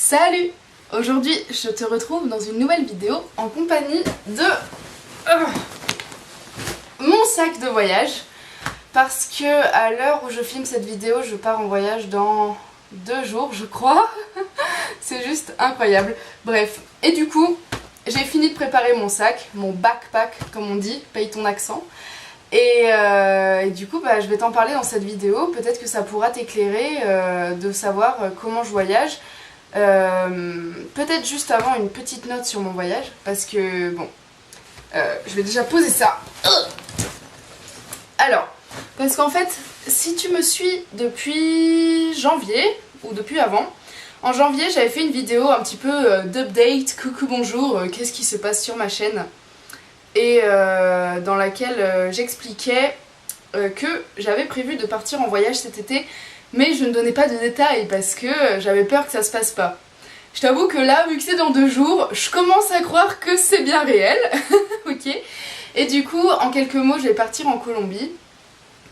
Salut! Aujourd'hui, je te retrouve dans une nouvelle vidéo en compagnie de mon sac de voyage. Parce que à l'heure où je filme cette vidéo, je pars en voyage dans 2 jours, je crois. C'est juste incroyable. Bref, et du coup, j'ai fini de préparer mon sac, mon backpack comme on dit, paye ton accent. Et du coup, je vais t'en parler dans cette vidéo. Peut-être que ça pourra t'éclairer de savoir comment je voyage. Peut-être juste avant une petite note sur mon voyage. Parce que, bon, je vais déjà poser ça. Alors, parce qu'en fait, si tu me suis depuis janvier, ou depuis avant, en janvier j'avais fait une vidéo un petit peu d'update, coucou bonjour, qu'est-ce qui se passe sur ma chaîne. Et dans laquelle j'expliquais que j'avais prévu de partir en voyage cet été, mais je ne donnais pas de détails parce que j'avais peur que ça se passe pas. Je t'avoue que là, vu que c'est dans 2 jours, je commence à croire que c'est bien réel. Ok. Et du coup, en quelques mots, je vais partir en Colombie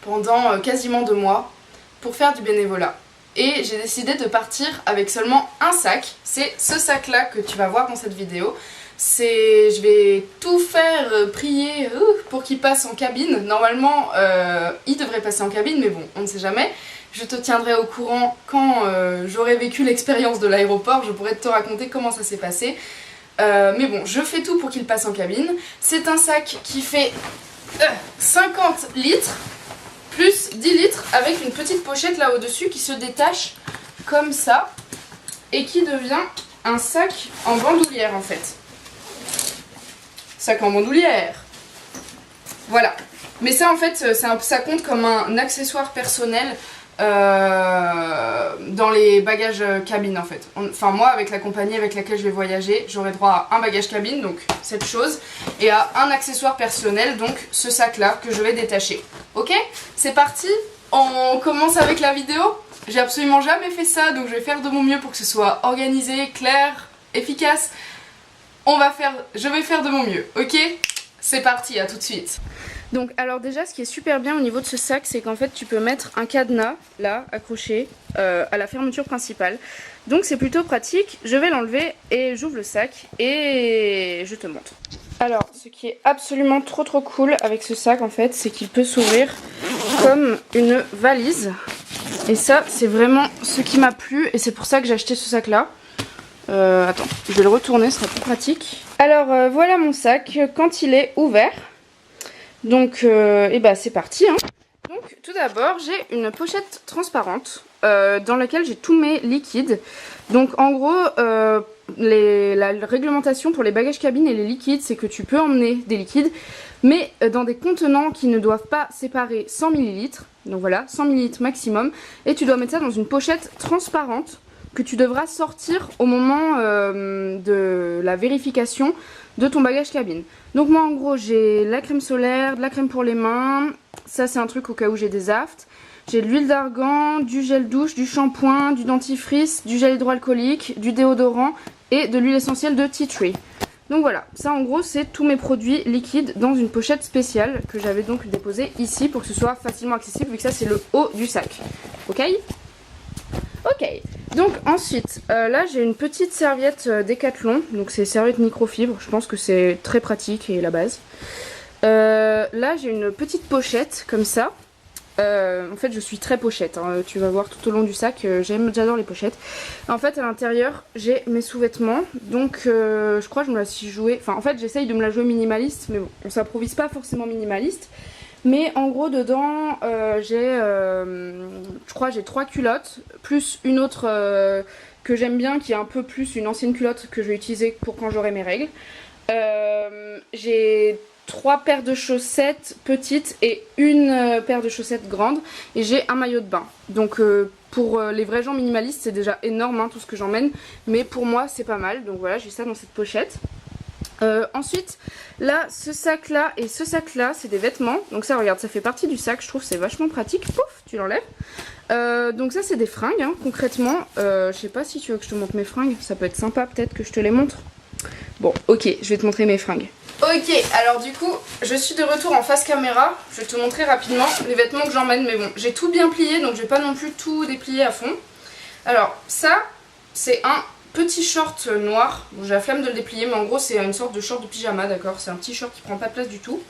pendant quasiment 2 mois pour faire du bénévolat. Et j'ai décidé de partir avec seulement un sac. C'est ce sac là que tu vas voir dans cette vidéo. Je vais tout faire prier pour qu'il passe en cabine. Normalement, il devrait passer en cabine, mais bon, on ne sait jamais. Je te tiendrai au courant quand j'aurai vécu l'expérience de l'aéroport. Je pourrai te raconter comment ça s'est passé. Mais bon, je fais tout pour qu'il passe en cabine. C'est un sac qui fait 50 litres plus 10 litres avec une petite pochette là au-dessus qui se détache comme ça et qui devient un sac en bandoulière en fait. Sac en bandoulière. Voilà. Mais ça en fait, ça compte comme un accessoire personnel dans les bagages cabine en fait. Enfin moi avec la compagnie avec laquelle je vais voyager, j'aurai droit à un bagage cabine, donc cette chose, et à un accessoire personnel, donc ce sac là que je vais détacher. Ok, c'est parti, on commence avec la vidéo. J'ai absolument jamais fait ça, donc je vais faire de mon mieux pour que ce soit organisé, clair, efficace. Je vais faire de mon mieux, ok? C'est parti, à tout de suite. Donc alors déjà ce qui est super bien au niveau de ce sac, c'est qu'en fait tu peux mettre un cadenas là accroché à la fermeture principale. Donc c'est plutôt pratique. Je vais l'enlever et j'ouvre le sac et je te montre. Alors ce qui est absolument trop cool avec ce sac en fait, c'est qu'il peut s'ouvrir comme une valise. Et ça c'est vraiment ce qui m'a plu et c'est pour ça que j'ai acheté ce sac là. Attends, je vais le retourner, ce sera plus pratique. Alors voilà mon sac quand il est ouvert. Donc c'est parti hein. Donc tout d'abord j'ai une pochette transparente dans laquelle j'ai tous mes liquides. Donc en gros la réglementation pour les bagages cabine et les liquides, c'est que tu peux emmener des liquides mais dans des contenants qui ne doivent pas séparer 100 ml. Donc voilà, 100 ml maximum. Et tu dois mettre ça dans une pochette transparente que tu devras sortir au moment de la vérification de ton bagage cabine. Donc moi en gros j'ai la crème solaire, de la crème pour les mains, ça c'est un truc au cas où j'ai des aftes. J'ai de l'huile d'argan, du gel douche, du shampoing, du dentifrice, du gel hydroalcoolique, du déodorant et de l'huile essentielle de tea tree. Donc voilà, ça en gros c'est tous mes produits liquides dans une pochette spéciale que j'avais donc déposée ici pour que ce soit facilement accessible vu que ça c'est le haut du sac. Ok ? Ok, donc ensuite, là j'ai une petite serviette Décathlon, donc c'est serviette microfibre, je pense que c'est très pratique et la base. Là j'ai une petite pochette comme ça, en fait je suis très pochette, hein. Tu vas voir tout au long du sac, j'adore les pochettes. En fait à l'intérieur j'ai mes sous-vêtements, donc je crois que je me la suis jouée, enfin en fait j'essaye de me la jouer minimaliste, mais bon, on s'improvise pas forcément minimaliste. Mais en gros dedans je crois j'ai 3 culottes plus une autre que j'aime bien qui est un peu plus une ancienne culotte que je vais utiliser pour quand j'aurai mes règles. J'ai 3 paires de chaussettes petites et une paire de chaussettes grandes et j'ai un maillot de bain. Donc pour les vrais gens minimalistes c'est déjà énorme hein, tout ce que j'emmène, mais pour moi c'est pas mal. Donc voilà, j'ai ça dans cette pochette. Ensuite là ce sac là et ce sac là c'est des vêtements, donc ça regarde ça fait partie du sac, je trouve c'est vachement pratique, pouf tu l'enlèves. Donc ça c'est des fringues hein, concrètement, je sais pas si tu veux que je te montre mes fringues, ça peut être sympa peut-être que je te les montre. Bon ok, je vais te montrer mes fringues. Ok, alors du coup je suis de retour en face caméra, je vais te montrer rapidement les vêtements que j'emmène, mais bon j'ai tout bien plié donc je vais pas non plus tout déplier à fond. Alors ça c'est un petit short noir. Bon, j'ai la flemme de le déplier, mais en gros c'est une sorte de short de pyjama, d'accord. C'est un petit short qui prend pas de place du tout.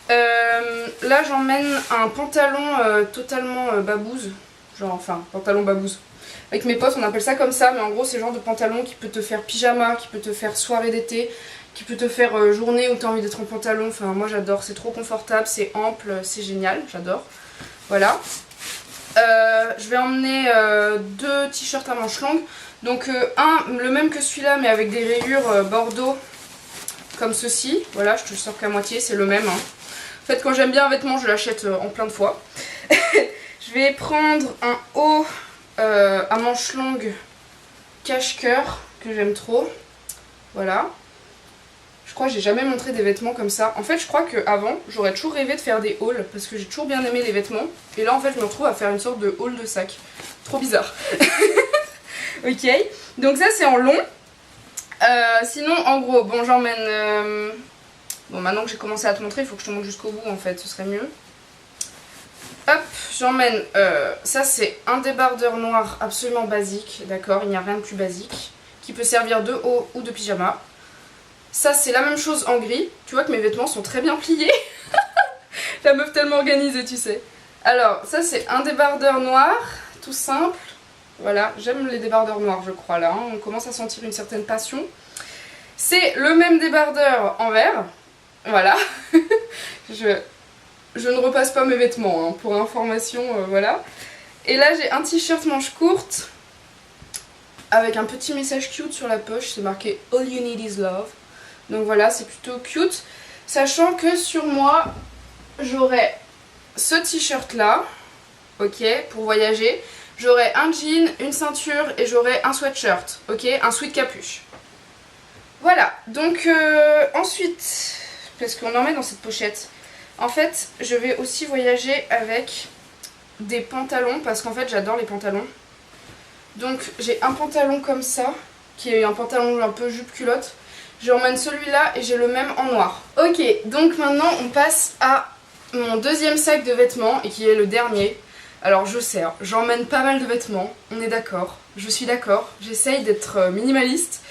Là j'emmène un pantalon totalement babouze. Genre, enfin, pantalon babouze. Avec mes potes on appelle ça comme ça, mais en gros c'est le genre de pantalon qui peut te faire pyjama, qui peut te faire soirée d'été, qui peut te faire journée où t'as envie d'être en pantalon. Enfin moi j'adore, c'est trop confortable, c'est ample, c'est génial, j'adore. Voilà. Je vais emmener 2 t-shirts à manches longues. Donc le même que celui-là mais avec des rayures bordeaux comme ceci. Voilà, je te le sors qu'à moitié, c'est le même. Hein. En fait quand j'aime bien un vêtement je l'achète en plein de fois. Je vais prendre un haut à manches longues cache-cœur que j'aime trop. Voilà. Je crois que j'ai jamais montré des vêtements comme ça. En fait je crois qu'avant j'aurais toujours rêvé de faire des hauls parce que j'ai toujours bien aimé les vêtements. Et là en fait je me retrouve à faire une sorte de haul de sac. Trop bizarre. Ok, donc ça c'est en long. Sinon en gros, bon j'emmène... Bon maintenant que j'ai commencé à te montrer, il faut que je te montre jusqu'au bout en fait, ce serait mieux. Hop, j'emmène... ça c'est un débardeur noir absolument basique, d'accord, il n'y a rien de plus basique. Qui peut servir de haut ou de pyjama. Ça c'est la même chose en gris. Tu vois que mes vêtements sont très bien pliés. La meuf tellement organisée tu sais. Alors ça c'est un débardeur noir, tout simple. Voilà, j'aime les débardeurs noirs je crois là, hein. On commence à sentir une certaine passion. C'est le même débardeur en vert, voilà. je ne repasse pas mes vêtements, hein, pour information, voilà. Et là j'ai un t-shirt manche courte, avec un petit message cute sur la poche, c'est marqué All you need is love. Donc voilà, c'est plutôt cute. Sachant que sur moi, j'aurai ce t-shirt là, ok, pour voyager. J'aurai un jean, une ceinture et j'aurai un sweatshirt, ok, un sweat capuche. Voilà, donc ensuite, parce qu'on en met dans cette pochette, en fait, je vais aussi voyager avec des pantalons, parce qu'en fait, j'adore les pantalons. Donc, j'ai un pantalon comme ça, qui est un pantalon un peu jupe-culotte. J'emmène celui-là et j'ai le même en noir. Ok, donc maintenant, on passe à mon deuxième sac de vêtements, et qui est le dernier. Alors je sais, hein, j'emmène pas mal de vêtements, on est d'accord, je suis d'accord, j'essaye d'être minimaliste,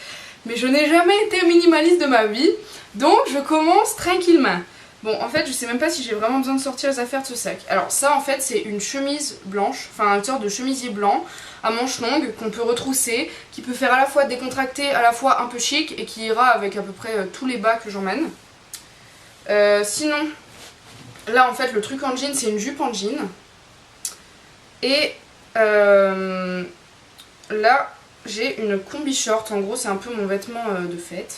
mais je n'ai jamais été minimaliste de ma vie, donc je commence tranquillement. Bon, en fait, je sais même pas si j'ai vraiment besoin de sortir les affaires de ce sac. Alors ça, en fait, c'est une chemise blanche, enfin une sorte de chemisier blanc à manches longues qu'on peut retrousser, qui peut faire à la fois décontracté, à la fois un peu chic, et qui ira avec à peu près tous les bas que j'emmène. Sinon, là, en fait, le truc en jean, c'est une jupe en jean. Et là, j'ai une combi short. En gros, c'est un peu mon vêtement de fête.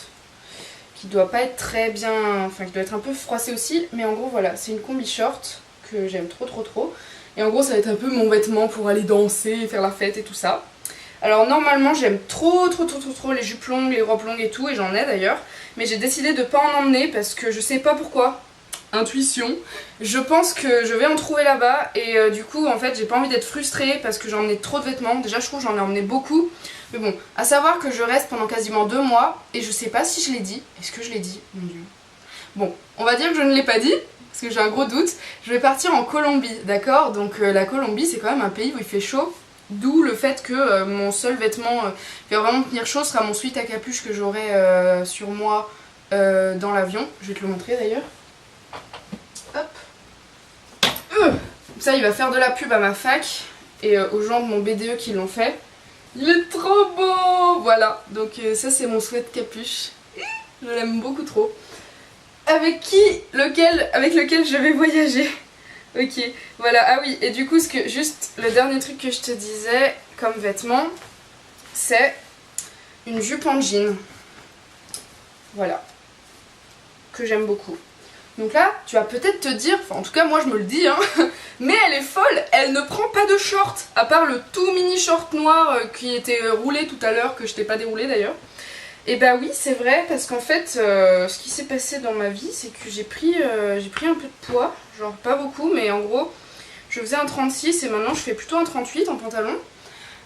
Qui doit pas être très bien... Enfin, qui doit être un peu froissé aussi. Mais en gros, voilà, c'est une combi short que j'aime trop, trop, trop. Et en gros, ça va être un peu mon vêtement pour aller danser, faire la fête et tout ça. Alors, normalement, j'aime trop, trop, trop, trop, trop les jupes longues, les robes longues et tout. Et j'en ai d'ailleurs. Mais j'ai décidé de pas en emmener parce que je sais pas pourquoi. Intuition, je pense que je vais en trouver là-bas et du coup en fait j'ai pas envie d'être frustrée parce que j'ai emmené trop de vêtements. Déjà je trouve que j'en ai emmené beaucoup, mais bon, à savoir que je reste pendant quasiment 2 mois et je sais pas si je l'ai dit. Est-ce que je l'ai dit? Mon dieu. Bon, on va dire que je ne l'ai pas dit parce que j'ai un gros doute. Je vais partir en Colombie, d'accord? Donc la Colombie c'est quand même un pays où il fait chaud, d'où le fait que mon seul vêtement qui va vraiment tenir chaud sera mon sweat à capuche que j'aurai sur moi dans l'avion. Je vais te le montrer d'ailleurs. Hop. Ça il va faire de la pub à ma fac et aux gens de mon BDE qui l'ont fait. Il est trop beau. Voilà, donc ça c'est mon sweat capuche. Je l'aime beaucoup trop. Avec lequel je vais voyager. Ok, voilà, ah oui, et du coup juste le dernier truc que je te disais comme vêtement, c'est une jupe en jean. Voilà, que j'aime beaucoup. Donc là, tu vas peut-être te dire, enfin en tout cas moi je me le dis, hein, mais elle est folle, elle ne prend pas de short, à part le tout mini short noir qui était roulé tout à l'heure, que je t'ai pas déroulé d'ailleurs. Et bah oui, c'est vrai, parce qu'en fait, ce qui s'est passé dans ma vie, c'est que j'ai pris un peu de poids, genre pas beaucoup, mais en gros, je faisais un 36 et maintenant je fais plutôt un 38 en pantalon.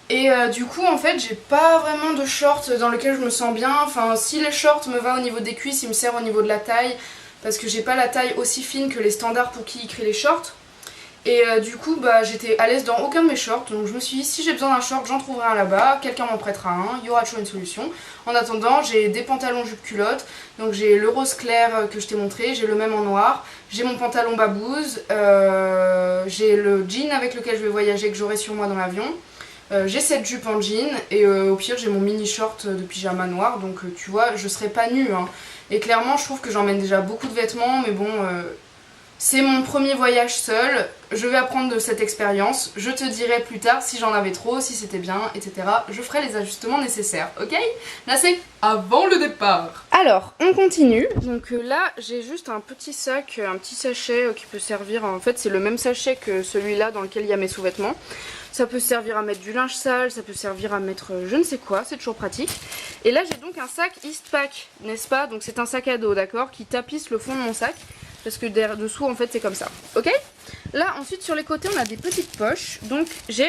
Et du coup en fait j'ai pas vraiment de short dans lequel je me sens bien, enfin si les shorts me va au niveau des cuisses, ils me servent au niveau de la taille, parce que j'ai pas la taille aussi fine que les standards pour qui écrit les shorts. Et du coup bah j'étais à l'aise dans aucun de mes shorts, donc je me suis dit si j'ai besoin d'un short j'en trouverai un là-bas, quelqu'un m'en prêtera un, il y aura toujours une solution. En attendant j'ai des pantalons jupe culotte, donc j'ai le rose clair que je t'ai montré, j'ai le même en noir, j'ai mon pantalon babouze, j'ai le jean avec lequel je vais voyager que j'aurai sur moi dans l'avion. J'ai cette jupe en jean et au pire j'ai mon mini short de pyjama noir, donc tu vois je serai pas nue hein. Et clairement je trouve que j'emmène déjà beaucoup de vêtements, mais bon c'est mon premier voyage seul, je vais apprendre de cette expérience, je te dirai plus tard si j'en avais trop, si c'était bien, etc. Je ferai les ajustements nécessaires, ok? Là c'est avant le départ. Alors, on continue. Donc là, j'ai juste un petit sac, un petit sachet qui peut servir, en fait c'est le même sachet que celui-là dans lequel il y a mes sous-vêtements. Ça peut servir à mettre du linge sale, ça peut servir à mettre je ne sais quoi, c'est toujours pratique. Et là j'ai donc un sac Eastpak, n'est-ce pas? Donc c'est un sac à dos, d'accord, qui tapisse le fond de mon sac. Parce que dessous en fait c'est comme ça, ok? Là ensuite sur les côtés on a des petites poches. Donc j'ai,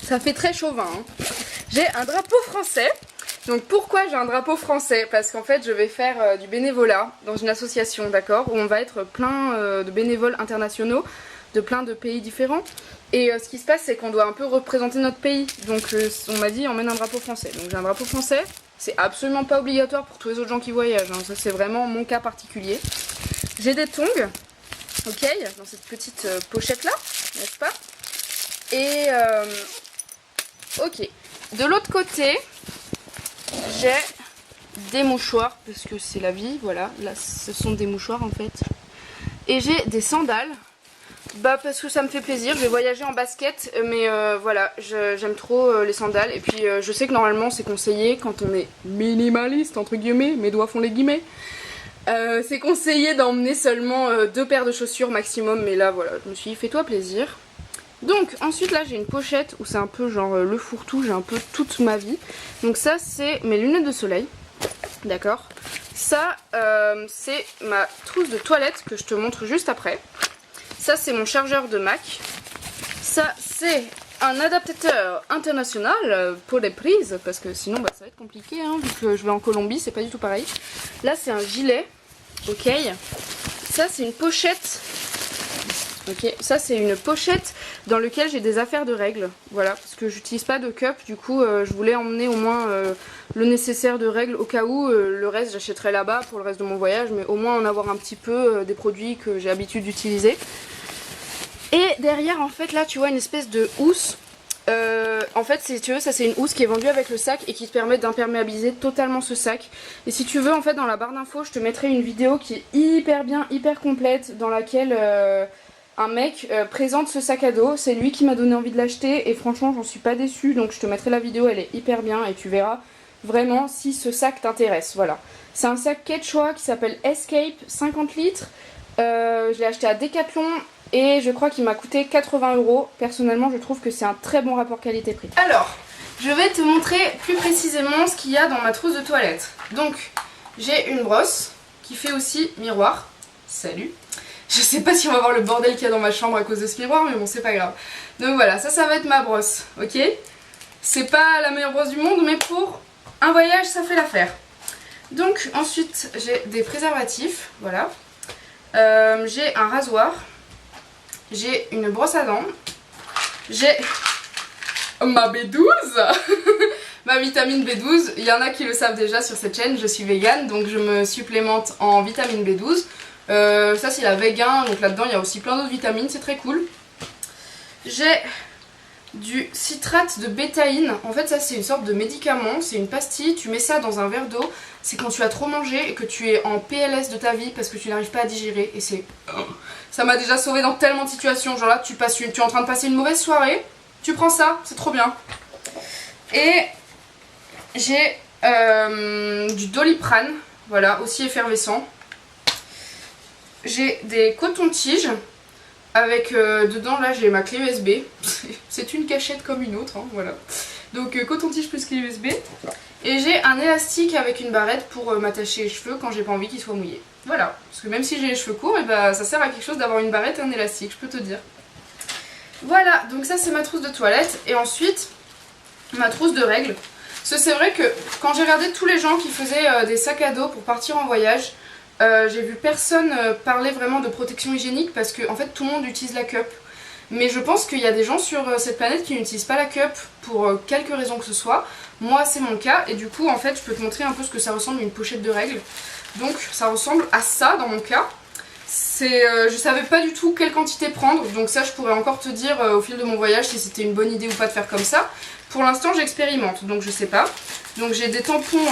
ça fait très chauvin hein. J'ai un drapeau français. Donc pourquoi j'ai un drapeau français? Parce qu'en fait je vais faire du bénévolat dans une association, d'accord, où on va être plein de bénévoles internationaux de plein de pays différents. Et ce qui se passe c'est qu'on doit un peu représenter notre pays. Donc on m'a dit emmène un drapeau français. Donc j'ai un drapeau français. C'est absolument pas obligatoire pour tous les autres gens qui voyagent hein. Ça c'est vraiment mon cas particulier. J'ai des tongs, ok, dans cette petite pochette là, n'est-ce pas? Et ok, de l'autre côté, j'ai des mouchoirs, parce que c'est la vie, voilà, là ce sont des mouchoirs en fait. Et j'ai des sandales, bah parce que ça me fait plaisir, je vais voyager en basket, mais voilà, j'aime trop les sandales. Et puis je sais que normalement c'est conseillé quand on est minimaliste, entre guillemets, mes doigts font les guillemets. C'est conseillé d'emmener seulement 2 paires de chaussures maximum, mais là voilà, je me suis dit fais-toi plaisir. Donc ensuite là j'ai une pochette où c'est un peu genre le fourre-tout, j'ai un peu toute ma vie. Donc ça c'est mes lunettes de soleil, d'accord. Ça c'est ma trousse de toilette que je te montre juste après. Ça c'est mon chargeur de Mac. Ça c'est un adaptateur international pour les prises, parce que sinon bah, ça va être compliqué hein, vu que je vais en Colombie, c'est pas du tout pareil. Là c'est un gilet, ok. Ça c'est une pochette, ok. Ça c'est une pochette dans laquelle j'ai des affaires de règles, voilà, parce que j'utilise pas de cup, du coup je voulais emmener au moins le nécessaire de règles au cas où, le reste j'achèterai là-bas pour le reste de mon voyage, mais au moins en avoir un petit peu des produits que j'ai l'habitude d'utiliser. Et derrière en fait là tu vois une espèce de housse. En fait si tu veux ça c'est une housse qui est vendue avec le sac et qui te permet d'imperméabiliser totalement ce sac. Et si tu veux en fait dans la barre d'infos je te mettrai une vidéo qui est hyper bien, hyper complète, dans laquelle un mec présente ce sac à dos. C'est lui qui m'a donné envie de l'acheter et franchement j'en suis pas déçue, donc je te mettrai la vidéo, elle est hyper bien et tu verras vraiment si ce sac t'intéresse. Voilà, c'est un sac Quechua qui s'appelle Escape 50 litres. Je l'ai acheté à Decathlon et je crois qu'il m'a coûté 80 €. Personnellement je trouve que c'est un très bon rapport qualité-prix. Alors je vais te montrer plus précisément ce qu'il y a dans ma trousse de toilette. Donc j'ai une brosse qui fait aussi miroir. Salut. Je sais pas si on va voir le bordel qu'il y a dans ma chambre à cause de ce miroir, mais bon c'est pas grave. Donc voilà, ça va être ma brosse, ok. C'est pas la meilleure brosse du monde, mais pour un voyage ça fait l'affaire. Donc ensuite j'ai des préservatifs, voilà. J'ai un rasoir. J'ai une brosse à dents. J'ai ma B12. Ma vitamine B12. Il y en a qui le savent déjà sur cette chaîne, je suis végane, donc je me supplémente en vitamine B12. Ça c'est la vegan, donc là-dedans il y a aussi plein d'autres vitamines, c'est très cool. J'ai du citrate de bétaïne. En fait ça c'est une sorte de médicament, c'est une pastille, tu mets ça dans un verre d'eau. C'est quand tu as trop mangé et que tu es en PLS de ta vie parce que tu n'arrives pas à digérer. Et c'est... ça m'a déjà sauvé dans tellement de situations. Genre là tu es en train de passer une mauvaise soirée, tu prends ça, c'est trop bien. Et j'ai du Doliprane, voilà, aussi effervescent. J'ai des cotons-tiges. Avec dedans là j'ai ma clé USB. C'est une cachette comme une autre, hein, voilà. Donc coton-tige plus clé USB. Et j'ai un élastique avec une barrette pour m'attacher les cheveux quand j'ai pas envie qu'ils soient mouillés. Voilà, parce que même si j'ai les cheveux courts, et bah, ça sert à quelque chose d'avoir une barrette et un élastique, je peux te dire. Voilà, donc ça c'est ma trousse de toilette. Et ensuite, ma trousse de règles. Parce que c'est vrai que quand j'ai regardé tous les gens qui faisaient des sacs à dos pour partir en voyage, j'ai vu personne parler vraiment de protection hygiénique parce que en fait tout le monde utilise la cup. Mais je pense qu'il y a des gens sur cette planète qui n'utilisent pas la cup pour quelque raison que ce soit. Moi c'est mon cas et du coup en fait je peux te montrer un peu ce que ça ressemble à une pochette de règles. Donc ça ressemble à ça dans mon cas. Je savais pas du tout quelle quantité prendre, donc ça je pourrais encore te dire au fil de mon voyage si c'était une bonne idée ou pas de faire comme ça. Pour l'instant j'expérimente, donc je sais pas. Donc j'ai des tampons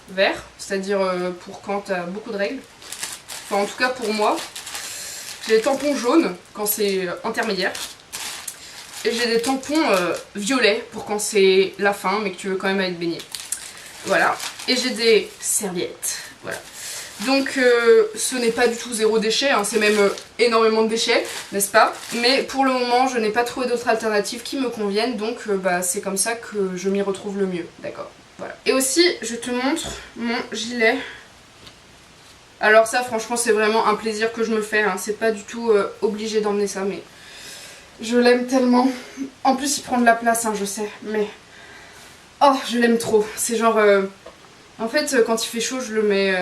verts, c'est-à-dire pour quand t'as beaucoup de règles. Enfin en tout cas pour moi. J'ai des tampons jaunes quand c'est intermédiaire. Et j'ai des tampons violets pour quand c'est la fin mais que tu veux quand même aller te baigner. Voilà. Et j'ai des serviettes. Voilà. Donc ce n'est pas du tout zéro déchet, hein, c'est même énormément de déchets, n'est-ce pas? Mais pour le moment je n'ai pas trouvé d'autres alternatives qui me conviennent, donc c'est comme ça que je m'y retrouve le mieux, d'accord? Voilà. Et aussi je te montre mon gilet. Alors ça franchement c'est vraiment un plaisir que je me fais, hein. C'est pas du tout obligé d'emmener ça mais je l'aime tellement. En plus il prend de la place hein, je sais mais oh je l'aime trop. C'est genre en fait quand il fait chaud je le mets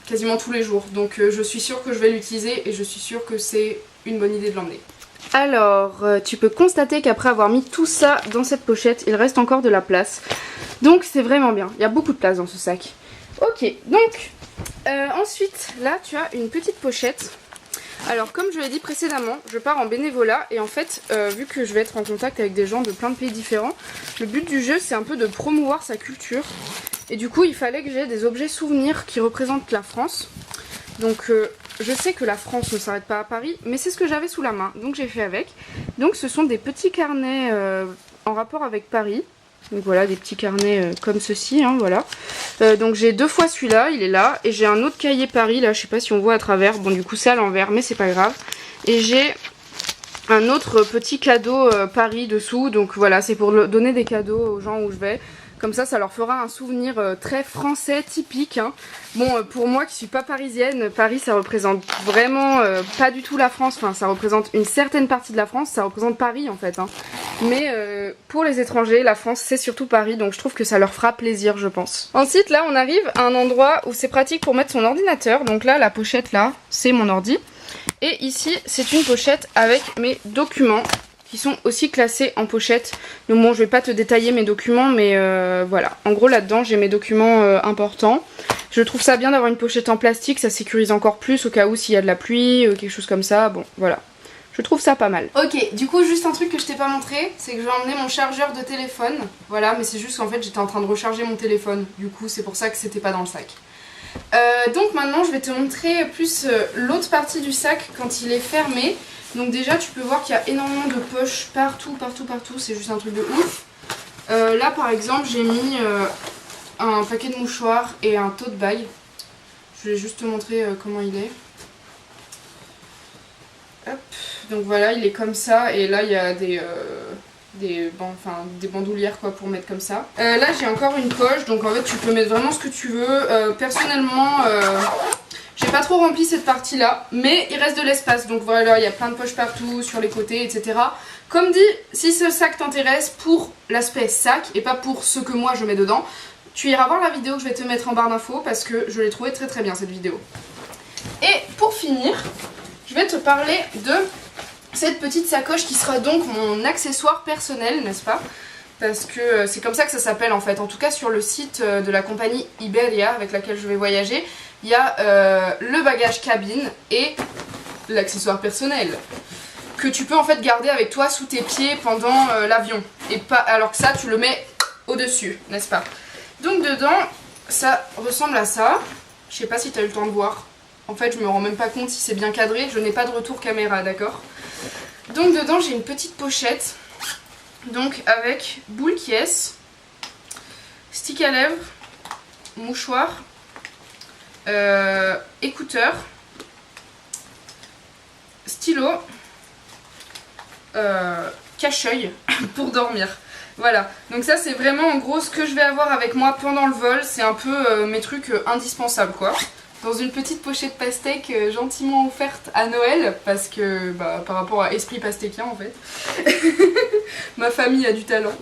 quasiment tous les jours donc je suis sûre que je vais l'utiliser et je suis sûre que c'est une bonne idée de l'emmener. Alors tu peux constater qu'après avoir mis tout ça dans cette pochette il reste encore de la place donc c'est vraiment bien, il y a beaucoup de place dans ce sac. Ok donc ensuite, là tu as une petite pochette. Alors comme je l'ai dit précédemment, je pars en bénévolat et en fait, vu que je vais être en contact avec des gens de plein de pays différents, le but du jeu c'est un peu de promouvoir sa culture. Et du coup il fallait que j'ai des objets souvenirs qui représentent la France. Donc je sais que la France ne s'arrête pas à Paris, mais c'est ce que j'avais sous la main, donc j'ai fait avec. Donc ce sont des petits carnets en rapport avec Paris. Donc voilà, des petits carnets comme ceci, hein, voilà. Donc j'ai deux fois celui-là, il est là. Et j'ai un autre cahier Paris, là, je sais pas si on voit à travers. Bon, du coup, c'est à l'envers, mais c'est pas grave. Et j'ai un autre petit cadeau Paris dessous. Donc voilà, c'est pour donner des cadeaux aux gens où je vais. Comme ça leur fera un souvenir très français, typique. Hein. Bon, pour moi qui suis pas parisienne, Paris ça représente vraiment pas du tout la France. Enfin, ça représente une certaine partie de la France, ça représente Paris en fait. Hein. Mais pour les étrangers, la France c'est surtout Paris, donc je trouve que ça leur fera plaisir, je pense. Ensuite, là, on arrive à un endroit où c'est pratique pour mettre son ordinateur. Donc là, la pochette là, c'est mon ordi. Et ici, c'est une pochette avec mes documents. Qui sont aussi classés en pochette. Donc bon, je vais pas te détailler mes documents, mais voilà. En gros, là-dedans, j'ai mes documents importants. Je trouve ça bien d'avoir une pochette en plastique, ça sécurise encore plus au cas où s'il y a de la pluie, quelque chose comme ça. Bon, voilà. Je trouve ça pas mal. Ok, du coup, juste un truc que je t'ai pas montré, c'est que je vais emmener mon chargeur de téléphone. Voilà, mais c'est juste qu'en fait, j'étais en train de recharger mon téléphone. Du coup, c'est pour ça que c'était pas dans le sac. Donc maintenant, je vais te montrer plus l'autre partie du sac quand il est fermé. Donc déjà tu peux voir qu'il y a énormément de poches partout, c'est juste un truc de ouf. Là par exemple j'ai mis un paquet de mouchoirs et un tote bag. Je vais juste te montrer comment il est. Hop. Donc voilà, il est comme ça et là il y a des bandoulières quoi pour mettre comme ça. Là j'ai encore une poche, donc en fait tu peux mettre vraiment ce que tu veux. Personnellement j'ai pas trop rempli cette partie là, mais il reste de l'espace, donc voilà, il y a plein de poches partout, sur les côtés, etc. Comme dit, si ce sac t'intéresse pour l'aspect sac et pas pour ce que moi je mets dedans, tu iras voir la vidéo que je vais te mettre en barre d'infos parce que je l'ai trouvée très bien cette vidéo. Et pour finir, je vais te parler de cette petite sacoche qui sera donc mon accessoire personnel, n'est-ce pas? Parce que c'est comme ça que ça s'appelle en fait, en tout cas sur le site de la compagnie Iberia avec laquelle je vais voyager. Il y a le bagage cabine et l'accessoire personnel que tu peux en fait garder avec toi sous tes pieds pendant l'avion. Et pas alors que ça tu le mets au-dessus, n'est-ce pas? Donc dedans ça ressemble à ça. Je sais pas si tu as eu le temps de voir. En fait je me rends même pas compte si c'est bien cadré. Je n'ai pas de retour caméra, d'accord? Donc dedans j'ai une petite pochette. Donc avec boule qui est, stick à lèvres, mouchoir, écouteurs, stylo, cache-œil pour dormir. Voilà, donc ça c'est vraiment en gros ce que je vais avoir avec moi pendant le vol. C'est un peu mes trucs indispensables quoi. Dans une petite pochette pastèque gentiment offerte à Noël. Parce que par rapport à esprit pastéquien en fait. Ma famille a du talent.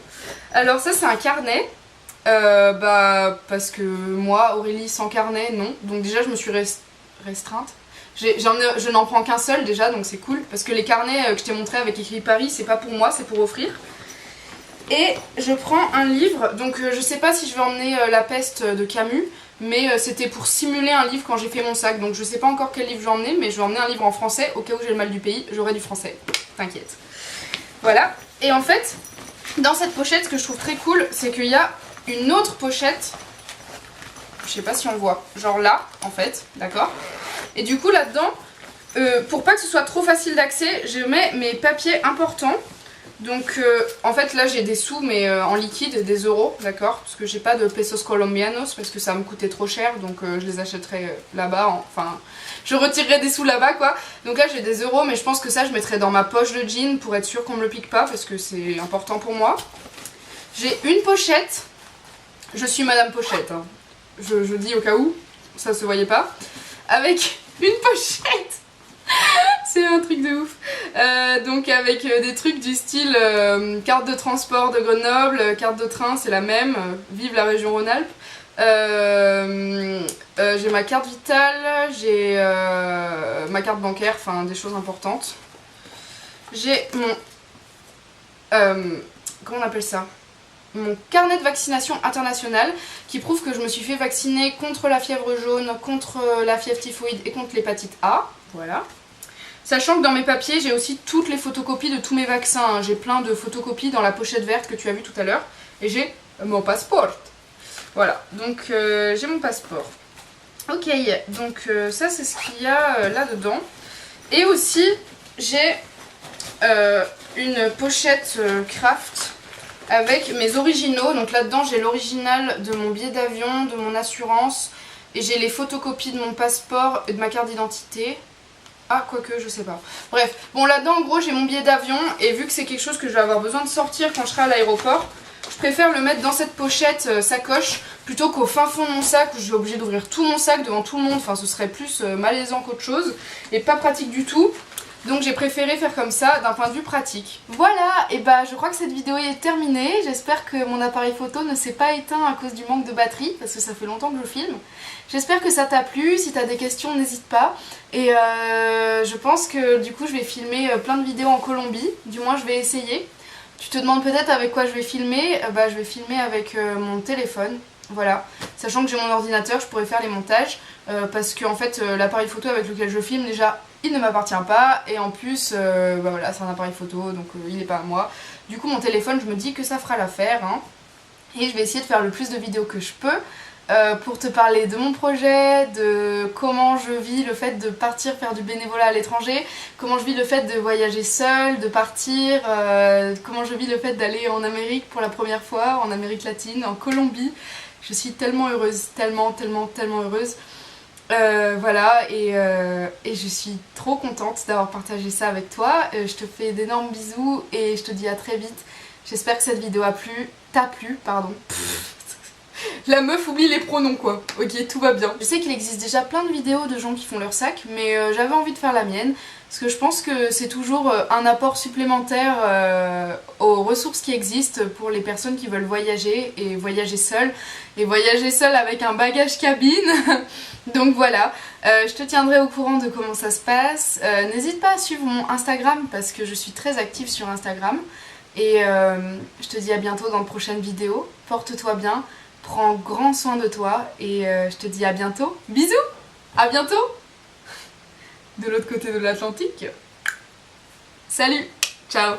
Alors ça c'est un carnet. Parce que moi Aurélie sans carnet non. Donc déjà je me suis restreinte. Je n'en prends qu'un seul déjà, donc c'est cool. Parce que les carnets que je t'ai montré avec écrit Paris, c'est pas pour moi, c'est pour offrir. Et je prends un livre, donc je sais pas si je vais emmener La Peste de Camus, mais c'était pour simuler un livre quand j'ai fait mon sac. Donc je sais pas encore quel livre je vais emmener, mais je vais emmener un livre en français, au cas où j'ai le mal du pays, j'aurai du français. T'inquiète. Voilà, et en fait, dans cette pochette, ce que je trouve très cool, c'est qu'il y a une autre pochette. Je sais pas si on voit, genre là, en fait, d'accord. Et du coup, là-dedans, pour pas que ce soit trop facile d'accès, je mets mes papiers importants. Donc, en fait, là, j'ai des sous, mais en liquide, des euros, d'accord. Parce que j'ai pas de pesos colombianos, parce que ça me coûtait trop cher, donc je les achèterai là-bas, enfin... Je retirerai des sous là-bas, quoi. Donc là, j'ai des euros, mais je pense que ça, je mettrai dans ma poche de jean pour être sûr qu'on me le pique pas, parce que c'est important pour moi. J'ai une pochette. Je suis Madame Pochette, hein. Je dis au cas où, ça se voyait pas. Avec une pochette. C'est un truc de ouf. Donc avec des trucs du style carte de transport de Grenoble, carte de train, c'est la même. Vive la région Rhône-Alpes. J'ai ma carte vitale, j'ai ma carte bancaire, enfin des choses importantes. J'ai mon... comment on appelle ça ? Mon carnet de vaccination internationale qui prouve que je me suis fait vacciner contre la fièvre jaune, contre la fièvre typhoïde et contre l'hépatite A. Voilà. Sachant que dans mes papiers, j'ai aussi toutes les photocopies de tous mes vaccins. Hein. J'ai plein de photocopies dans la pochette verte que tu as vue tout à l'heure. Et j'ai mon passeport. Voilà, donc j'ai mon passeport. Ok, donc ça c'est ce qu'il y a là-dedans. Et aussi, j'ai une pochette craft avec mes originaux. Donc là-dedans, j'ai l'original de mon billet d'avion, de mon assurance. Et j'ai les photocopies de mon passeport et de ma carte d'identité. Ah, quoique, je sais pas. Bref, bon là-dedans, en gros, j'ai mon billet d'avion. Et vu que c'est quelque chose que je vais avoir besoin de sortir quand je serai à l'aéroport, je préfère le mettre dans cette pochette sacoche plutôt qu'au fin fond de mon sac où je suis obligée d'ouvrir tout mon sac devant tout le monde. Enfin, ce serait plus malaisant qu'autre chose et pas pratique du tout. Donc j'ai préféré faire comme ça d'un point de vue pratique. Voilà, et bah je crois que cette vidéo est terminée. J'espère que mon appareil photo ne s'est pas éteint à cause du manque de batterie parce que ça fait longtemps que je filme. J'espère que ça t'a plu. Si t'as des questions, n'hésite pas. Et je pense que du coup je vais filmer plein de vidéos en Colombie. Du moins je vais essayer. Tu te demandes peut-être avec quoi je vais filmer. Bah je vais filmer avec mon téléphone. Voilà, sachant que j'ai mon ordinateur, je pourrais faire les montages parce que en fait l'appareil photo avec lequel je filme déjà il ne m'appartient pas et en plus bah voilà, c'est un appareil photo donc il n'est pas à moi. Du coup mon téléphone je me dis que ça fera l'affaire hein. Et je vais essayer de faire le plus de vidéos que je peux pour te parler de mon projet, de comment je vis le fait de partir faire du bénévolat à l'étranger, comment je vis le fait de voyager seule, de partir, comment je vis le fait d'aller en Amérique pour la première fois, en Amérique latine, en Colombie. Je suis tellement heureuse, tellement heureuse. Voilà, et je suis trop contente d'avoir partagé ça avec toi. Je te fais d'énormes bisous et je te dis à très vite. J'espère que cette vidéo t'a plu, pardon. La meuf oublie les pronoms quoi. Ok, tout va bien. Je sais qu'il existe déjà plein de vidéos de gens qui font leur sac, mais j'avais envie de faire la mienne. Parce que je pense que c'est toujours un apport supplémentaire aux ressources qui existent pour les personnes qui veulent voyager et voyager seules. Et voyager seule avec un bagage cabine. Donc voilà, je te tiendrai au courant de comment ça se passe. N'hésite pas à suivre mon Instagram parce que je suis très active sur Instagram. Et je te dis à bientôt dans de prochaines vidéos. Porte-toi bien, prends grand soin de toi et je te dis à bientôt. Bisous, à bientôt. De l'autre côté de l'Atlantique. Salut, ciao.